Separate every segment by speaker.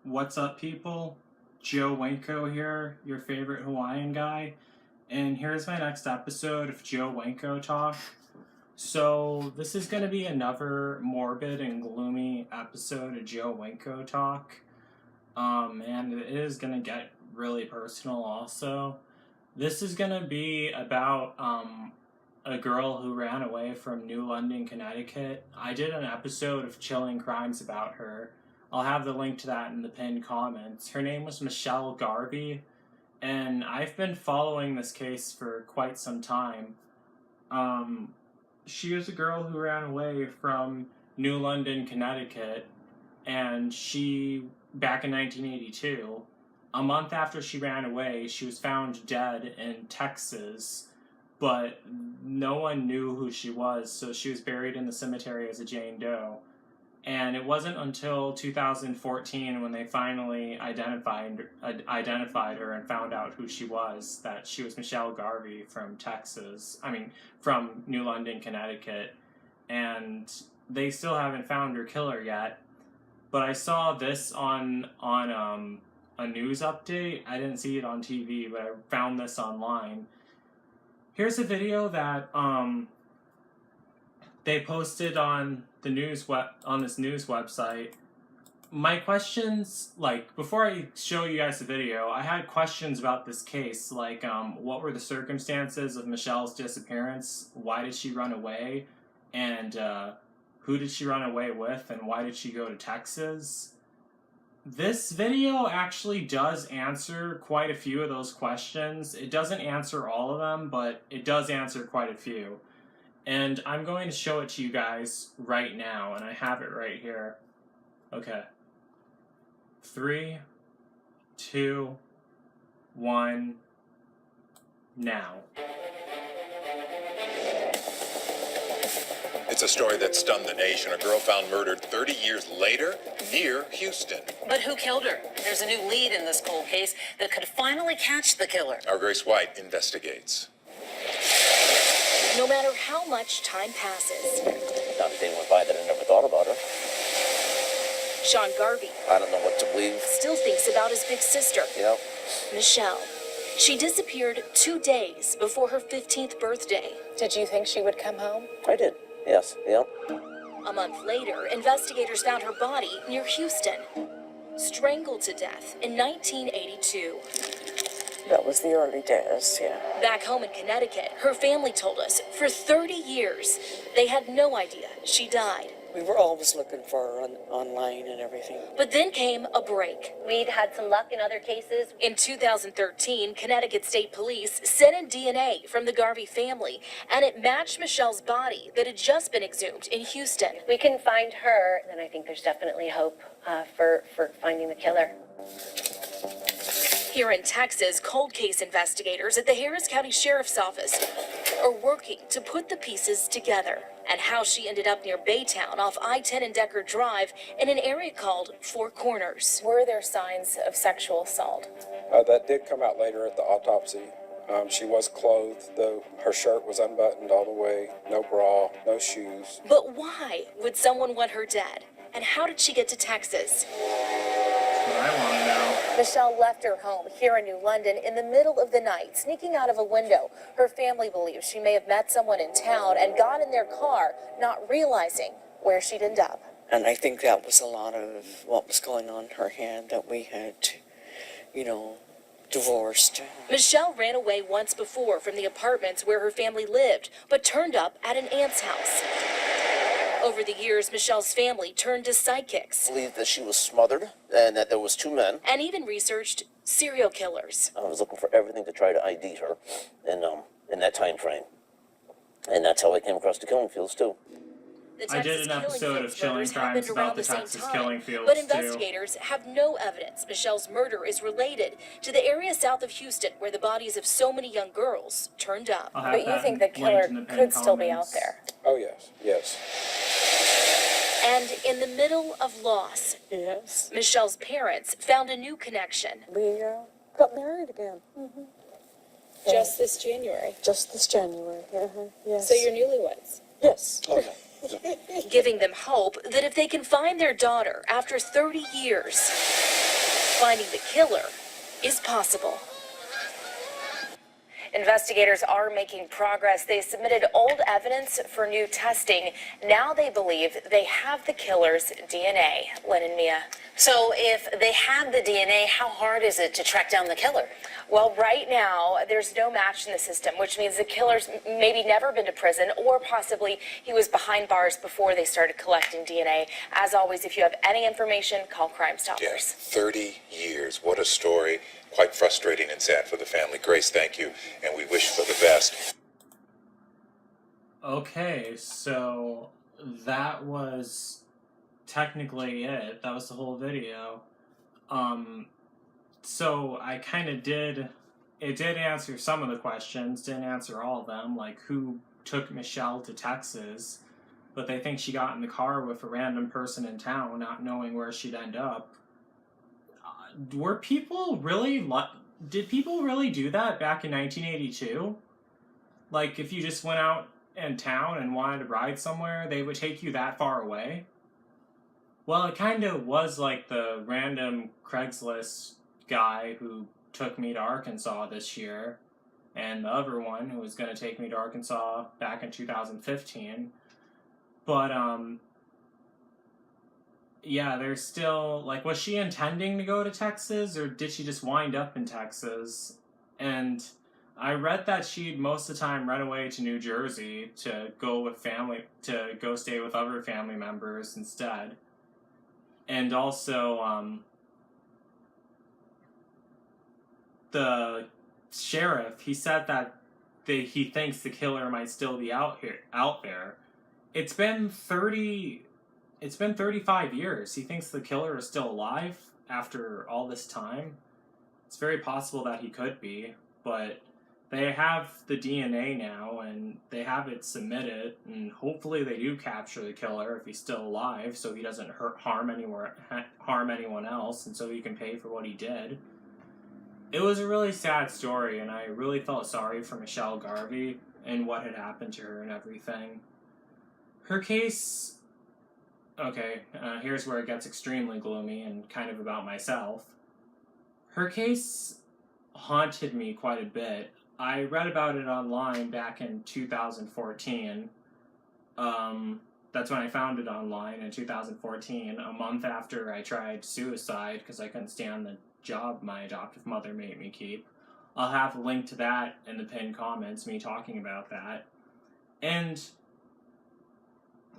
Speaker 1: What's up, people? Joe Winko here, your favorite Hawaiian guy, and here's my next episode of Joe Winko Talk. So, this is going to be another morbid and gloomy episode of Joe Winko Talk, and it is going to get really personal also. This is going to be about a girl who ran away from New London, Connecticut. I did an episode of Chilling Crimes about her. I'll have the link to that in the pinned comments. Her name was Michelle Garvey, and I've been following this case for quite some time. She was a girl who ran away from New London, Connecticut, and back in 1982, a month after she ran away, she was found dead in Texas, but no one knew who she was, so she was buried in the cemetery as a Jane Doe. And it wasn't until 2014 when they finally identified her and found out who she was, that she was Michelle Garvey from from New London, Connecticut. And they still haven't found her killer yet. But I saw this on a news update. I didn't see it on TV, but I found this online. Here's a video that they posted on this news website. My questions, before I show you guys the video, I had questions about this case, what were the circumstances of Michelle's disappearance? Why did she run away? And who did she run away with? And why did she go to Texas? This video actually does answer quite a few of those questions. It doesn't answer all of them, but it does answer quite a few. And I'm going to show it to you guys right now, and I have it right here. Okay. 3, 2, 1, now.
Speaker 2: It's a story that stunned the nation. A girl found murdered 30 years later near Houston.
Speaker 3: But who killed her? There's a new lead in this cold case that could finally catch the killer.
Speaker 2: Our Grace White investigates.
Speaker 4: No matter how much time passes.
Speaker 5: Not a day went by that I never thought about her.
Speaker 4: Sean Garvey.
Speaker 5: I don't know what to believe.
Speaker 4: Still thinks about his big sister.
Speaker 5: Yep.
Speaker 4: Michelle. She disappeared 2 days before her 15th birthday.
Speaker 6: Did you think she would come home?
Speaker 5: I did. Yes. Yep.
Speaker 4: A month later, investigators found her body near Houston, strangled to death in 1982.
Speaker 6: That was the early days, yeah.
Speaker 4: Back home in Connecticut, her family told us for 30 years they had no idea she died.
Speaker 6: We were always looking for her online and everything.
Speaker 4: But then came a break.
Speaker 7: We'd had some luck in other cases.
Speaker 4: In 2013, Connecticut State Police sent in DNA from the Garvey family, and it matched Michelle's body that had just been exhumed in Houston.
Speaker 7: We can find her, then I think there's definitely hope for finding the killer.
Speaker 4: Here in Texas, cold case investigators at the Harris County Sheriff's Office are working to put the pieces together. And how she ended up near Baytown off I-10 and Decker Drive in an area called Four Corners.
Speaker 6: Were there signs of sexual assault?
Speaker 8: That did come out later at the autopsy. She was clothed, though her shirt was unbuttoned all the way, no bra, no shoes.
Speaker 4: But why would someone want her dead? And how did she get to Texas?
Speaker 1: That's what I want to know.
Speaker 7: Michelle left her home here in New London in the middle of the night, sneaking out of a window. Her family believes she may have met someone in town and got in their car, not realizing where she'd end up.
Speaker 6: And I think that was a lot of what was going on in her head, that we had, divorced.
Speaker 4: Michelle ran away once before from the apartments where her family lived, but turned up at an aunt's house. Over the years, Michelle's family turned to psychics.
Speaker 5: Believed that she was smothered and that there was 2 men.
Speaker 4: And even researched serial killers.
Speaker 5: I was looking for everything to try to ID her in that time frame. And that's how I came across the killing fields, too.
Speaker 1: I did an episode of Chilling Crimes about the Texas killing fields,
Speaker 4: but
Speaker 1: too.
Speaker 4: investigators have no evidence Michelle's murder is related to the area south of Houston where the bodies of so many young girls turned up.
Speaker 6: But you think the killer could still be out there?
Speaker 8: Oh, yes.
Speaker 4: And in the middle of loss,
Speaker 6: Yes.
Speaker 4: Michelle's parents found a new connection.
Speaker 6: We got married again. Mm-hmm.
Speaker 9: Just this January.
Speaker 6: Just this January. Yes.
Speaker 9: So you're newlyweds.
Speaker 6: Yes.
Speaker 8: Oh, yeah.
Speaker 4: giving them hope that if they can find their daughter after 30 years, finding the killer is possible. Investigators are making progress. They submitted old evidence for new testing. Now they believe they have the killer's DNA. Lynn and Mia.
Speaker 3: So if they have the DNA, how hard is it to track down the killer?
Speaker 4: Well, right now, there's no match in the system, which means the killer's maybe never been to prison, or possibly he was behind bars before they started collecting DNA. As always, if you have any information, call Crime Stoppers.
Speaker 2: Yes, 30 years. What a story. Quite frustrating and sad for the family. Grace, thank you, and we wish for the best.
Speaker 1: Okay, so that was technically it. That was the whole video. So I kind of did answer some of the questions, didn't answer all of them, like who took Michelle to Texas, but they think she got in the car with a random person in town, not knowing where she'd end up. Did people really do that back in 1982? Like, if you just went out in town and wanted to ride somewhere, they would take you that far away? Well, it kind of was like the random Craigslist guy who took me to Arkansas this year, and the other one who was going to take me to Arkansas back in 2015. But, yeah, there's still, like, was she intending to go to Texas, or did she just wind up in Texas? And I read that she'd most of the time run away to New Jersey to go stay with other family members instead. And also, the sheriff, he said that he thinks the killer might still be out there. It's been 35 years. He thinks the killer is still alive after all this time. It's very possible that he could be, but they have the DNA now, and they have it submitted, and hopefully they do capture the killer if he's still alive, so he doesn't harm anyone else, and so he can pay for what he did. It was a really sad story, and I really felt sorry for Michelle Garvey and what had happened to her and everything. Her case... Okay, here's where it gets extremely gloomy and kind of about myself. Her case haunted me quite a bit. I read about it online back in 2014. That's when I found it online, in 2014, a month after I tried suicide because I couldn't stand the job my adoptive mother made me keep. I'll have a link to that in the pinned comments, me talking about that. And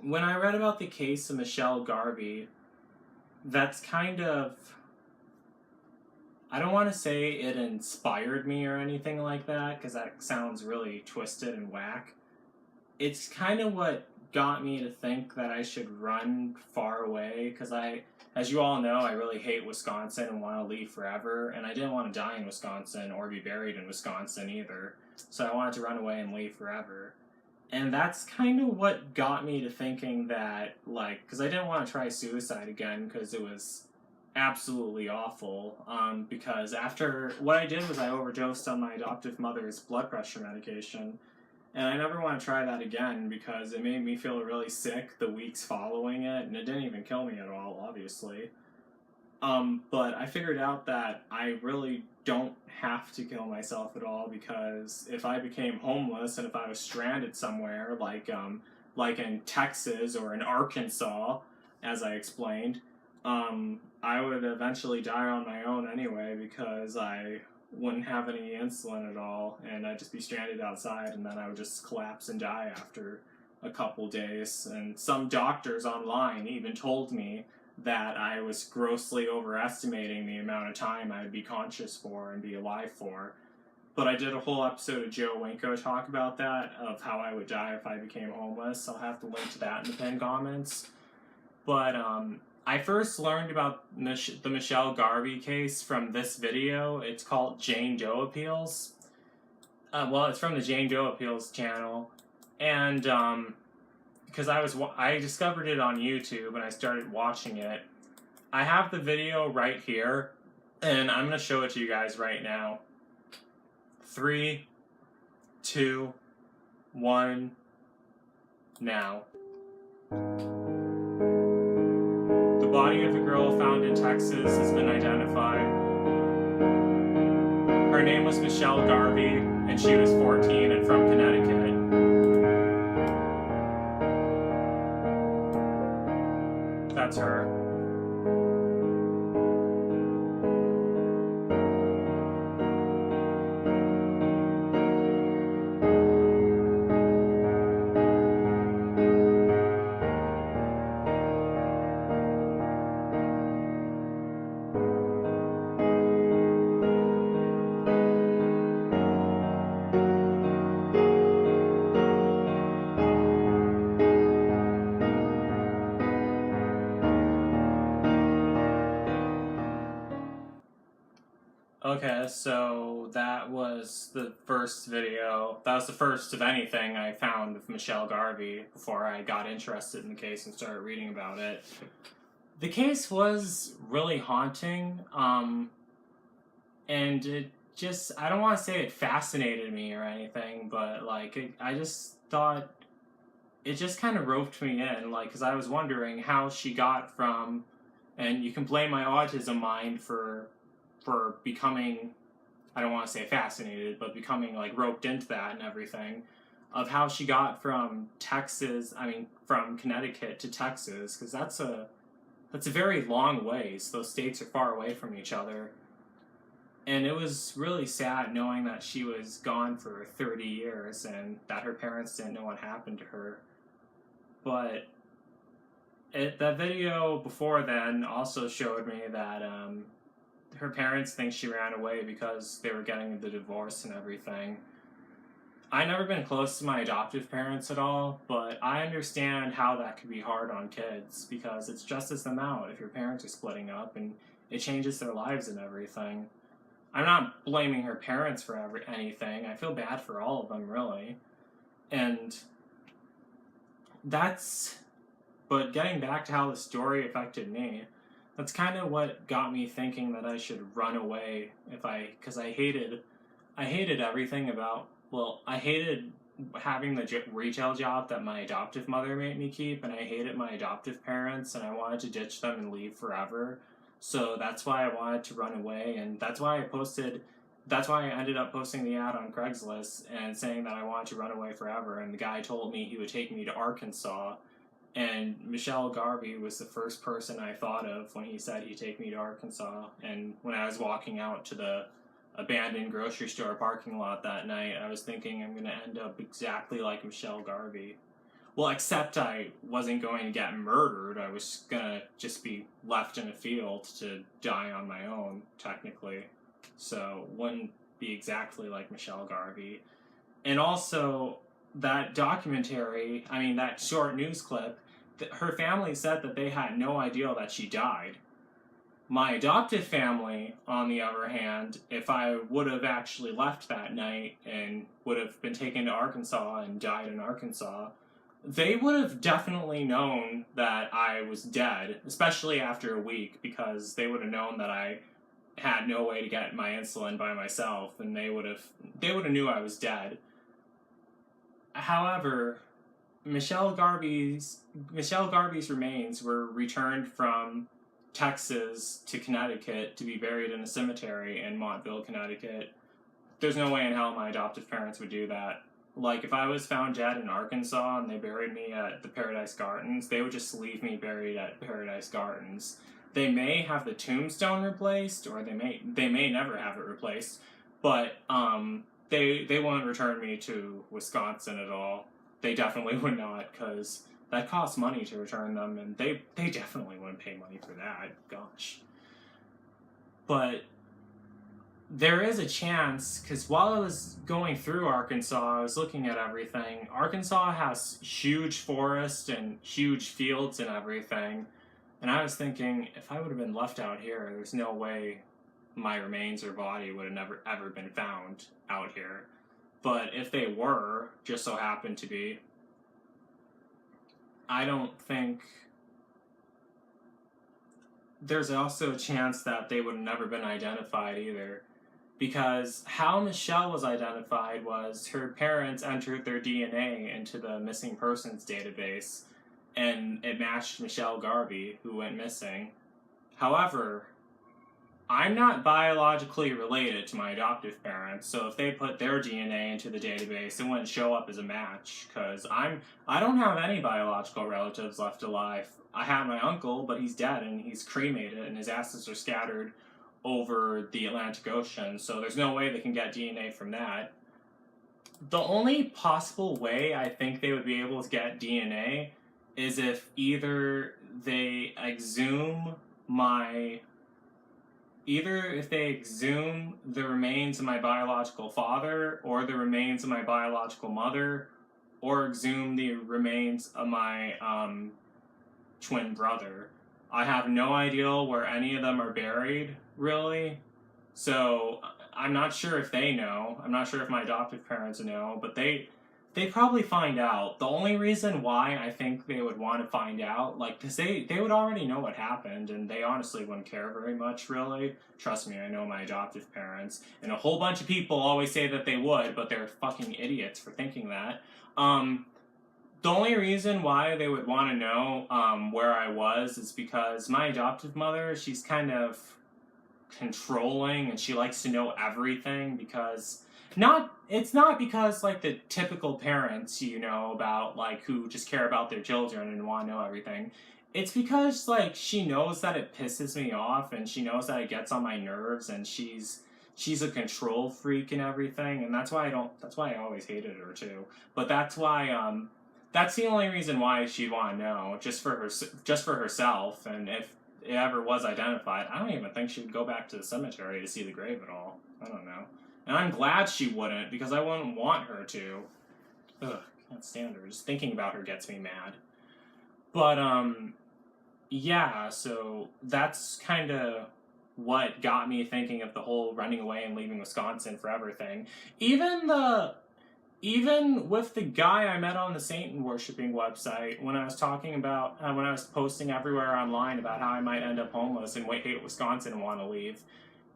Speaker 1: when I read about the case of Michelle Garvey, that's kind of... I don't want to say it inspired me or anything like that, because that sounds really twisted and whack. It's kind of what got me to think that I should run far away, because as you all know, I really hate Wisconsin and want to leave forever, and I didn't want to die in Wisconsin or be buried in Wisconsin either, so I wanted to run away and leave forever. And that's kind of what got me to thinking that, like, because I didn't want to try suicide again, because it was absolutely awful, because after, what I did was I overdosed on my adoptive mother's blood pressure medication, and I never want to try that again, because it made me feel really sick the weeks following it, and it didn't even kill me at all, obviously. But I figured out that I really don't have to kill myself at all, because if I became homeless and if I was stranded somewhere, like in Texas or in Arkansas, as I explained, I would eventually die on my own anyway, because I wouldn't have any insulin at all, and I'd just be stranded outside, and then I would just collapse and die after a couple days. And some doctors online even told me that I was grossly overestimating the amount of time I'd be conscious for and be alive for. But I did a whole episode of Joe Winko Talk about that, of how I would die if I became homeless. I'll have to link to that in the pinned comments. But I first learned about the Michelle Garvey case from this video. It's called Jane Doe Appeals. Well, it's from the Jane Doe Appeals channel. And because I discovered it on YouTube and I started watching it. I have the video right here, and I'm going to show it to you guys right now. 3, 2, 1, now. The body of the girl found in Texas has been identified. Her name was Michelle Garvey, and she was 14 and from Connecticut. That's her. Okay, so that was the first video. That was the first of anything I found of Michelle Garvey before I got interested in the case and started reading about it. The case was really haunting, and it just, I don't want to say it fascinated me or anything, but like, I just thought it just kind of roped me in, like, because I was wondering how she got from, and you can blame my autism mind for becoming, I don't want to say fascinated, but becoming like roped into that and everything, of how she got from from Connecticut to Texas, because that's a very long ways. Those states are far away from each other. And it was really sad knowing that she was gone for 30 years and that her parents didn't know what happened to her. But that video before then also showed me that her parents think she ran away because they were getting the divorce and everything. I've never been close to my adoptive parents at all, but I understand how that could be hard on kids, because it stresses them out if your parents are splitting up and it changes their lives and everything. I'm not blaming her parents for anything. I feel bad for all of them, really. And but getting back to how the story affected me, that's kind of what got me thinking that I should run away because I hated everything about, I hated having the retail job that my adoptive mother made me keep, and I hated my adoptive parents, and I wanted to ditch them and leave forever. So that's why I wanted to run away, and that's why I ended up posting the ad on Craigslist and saying that I wanted to run away forever, and the guy told me he would take me to Arkansas. And Michelle Garvey was the first person I thought of when he said he'd take me to Arkansas. And when I was walking out to the abandoned grocery store parking lot that night, I was thinking I'm going to end up exactly like Michelle Garvey. Well, except I wasn't going to get murdered. I was going to just be left in a field to die on my own, technically. So wouldn't be exactly like Michelle Garvey. And also, that documentary, that short news clip, her family said that they had no idea that she died. My adoptive family, on the other hand, if I would have actually left that night and would have been taken to Arkansas and died in Arkansas, they would have definitely known that I was dead, especially after a week, because they would have known that I had no way to get my insulin by myself, and they would have knew I was dead. However, Michelle Garvey's remains were returned from Texas to Connecticut to be buried in a cemetery in Montville, Connecticut. There's no way in hell my adoptive parents would do that. Like, if I was found dead in Arkansas and they buried me at the Paradise Gardens, they would just leave me buried at Paradise Gardens. They may have the tombstone replaced, or they may never have it replaced, but they won't return me to Wisconsin at all. They definitely would not, because that costs money to return them, and they definitely wouldn't pay money for that. Gosh. But there is a chance, because while I was going through Arkansas, I was looking at everything. Arkansas has huge forests and huge fields and everything. And I was thinking, if I would have been left out here, there's no way my remains or body would have never ever been found out here. But if they were, just so happened to be, I don't think... There's also a chance that they would have never been identified either. Because how Michelle was identified was her parents entered their DNA into the missing persons database. and it matched Michelle Garvey, who went missing. However, I'm not biologically related to my adoptive parents, so if they put their DNA into the database, it wouldn't show up as a match, because I don't have any biological relatives left alive. I have my uncle, but he's dead, and he's cremated, and his ashes are scattered over the Atlantic Ocean, so there's no way they can get DNA from that. The only possible way I think they would be able to get DNA is if either they exhume the remains of my biological father, or the remains of my biological mother, or exhume the remains of my twin brother. I have no idea where any of them are buried, really. So I'm not sure if they know. I'm not sure if my adoptive parents know, but they probably find out. The only reason why I think they would want to find out, like, because they would already know what happened, and they honestly wouldn't care very much, really. Trust me, I know my adoptive parents. And a whole bunch of people always say that they would, but they're fucking idiots for thinking that. The only reason why they would want to know where I was is because my adoptive mother, she's kind of controlling, and she likes to know everything, because it's not because, like, the typical parents, you know, about, like, who just care about their children and want to know everything. It's because, like, she knows that it pisses me off, and she knows that it gets on my nerves, and she's a control freak and everything, and that's why I always hated her too. But that's the only reason why she'd want to know, just for herself. And if it ever was identified, I don't even think she would go back to the cemetery to see the grave at all. I don't know. And I'm glad she wouldn't, because I wouldn't want her to. Ugh, can't stand her. Just thinking about her gets me mad. But, yeah, so that's kind of what got me thinking of the whole running away and leaving Wisconsin forever thing. Even with the guy I met on the Satan worshipping website, when I was talking about, when I was posting everywhere online about how I might end up homeless and hate Wisconsin and want to leave,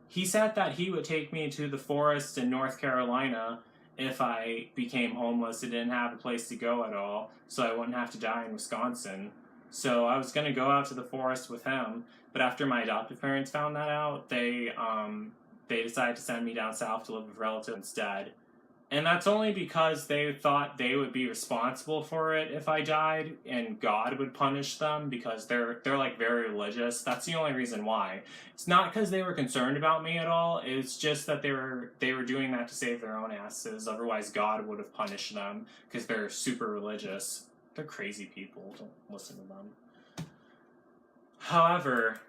Speaker 1: he said that he would take me to the forest in North Carolina if I became homeless and didn't have a place to go at all, so I wouldn't have to die in Wisconsin. So I was going to go out to the forest with him, but after my adoptive parents found that out, they decided to send me down south to live with relatives instead. And that's only because they thought they would be responsible for it if I died, and God would punish them, because they're like very religious. That's the only reason why. It's not because they were concerned about me at all. It's just that they were doing that to save their own asses. Otherwise, God would have punished them, because they're super religious. They're crazy people. Don't listen to them. However,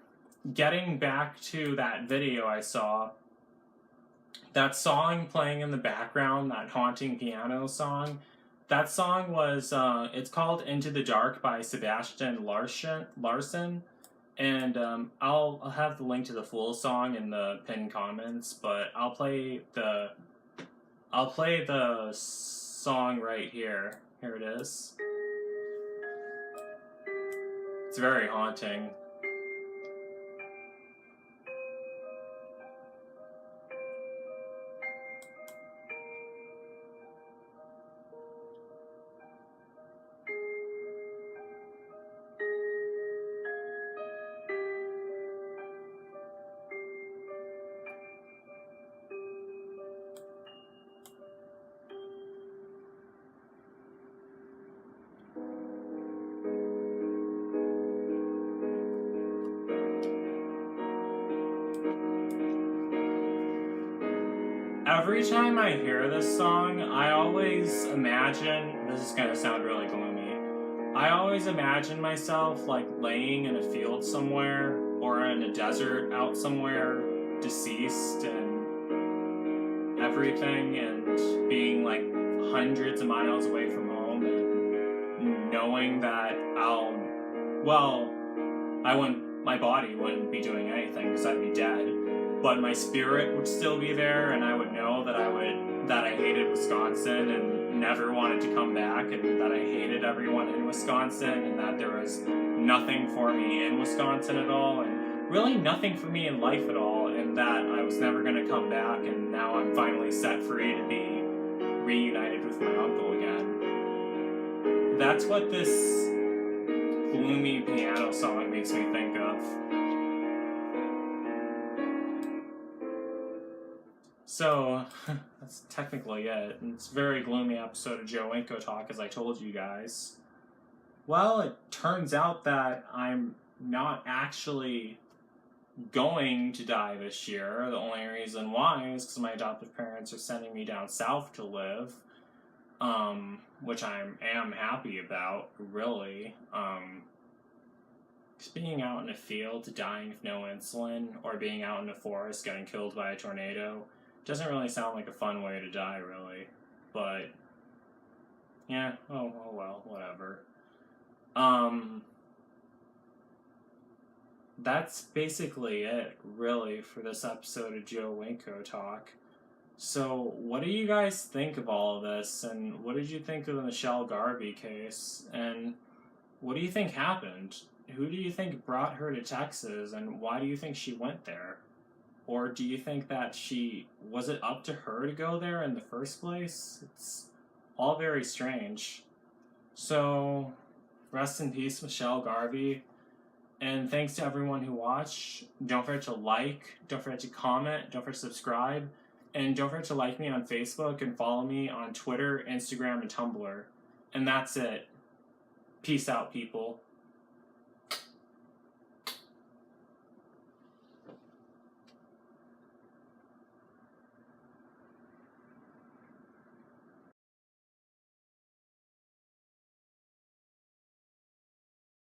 Speaker 1: getting back to that video I saw, that song playing in the background, that haunting piano song, that song was, it's called Into the Dark by Sebastian Larsen, and I'll have the link to the full song in the pinned comments, but I'll play the song right here. Here it is. It's very haunting. Every time I hear this song, I always imagine, this is going to sound really gloomy, I always imagine myself like laying in a field somewhere, or in a desert out somewhere, deceased and everything, and being like hundreds of miles away from home, and knowing that my body wouldn't be doing anything because I'd be dead. But my spirit would still be there, and I would know that I hated Wisconsin and never wanted to come back, and that I hated everyone in Wisconsin, and that there was nothing for me in Wisconsin at all, and really nothing for me in life at all, and that I was never going to come back, and now I'm finally set free to be reunited with my uncle again. That's what this gloomy piano song makes me think of. So, that's technically it. It's a very gloomy episode of Joe Winko Talk, as I told you guys. Well, it turns out that I'm not actually going to die this year. The only reason why is because my adoptive parents are sending me down south to live, which I am happy about, really. Just being out in a field dying with no insulin, or being out in the forest getting killed by a tornado, doesn't really sound like a fun way to die, really. But, yeah, oh well, whatever. That's basically it, really, for this episode of Joe Winko Talk. So, what do you guys think of all of this, and what did you think of the Michelle Garvey case, and what do you think happened? Who do you think brought her to Texas, and why do you think she went there? Or do you think that was it up to her to go there in the first place? It's all very strange. So, rest in peace, Michelle Garvey. And thanks to everyone who watched. Don't forget to like, don't forget to comment, don't forget to subscribe, and don't forget to like me on Facebook and follow me on Twitter, Instagram, and Tumblr. And that's it. Peace out, people.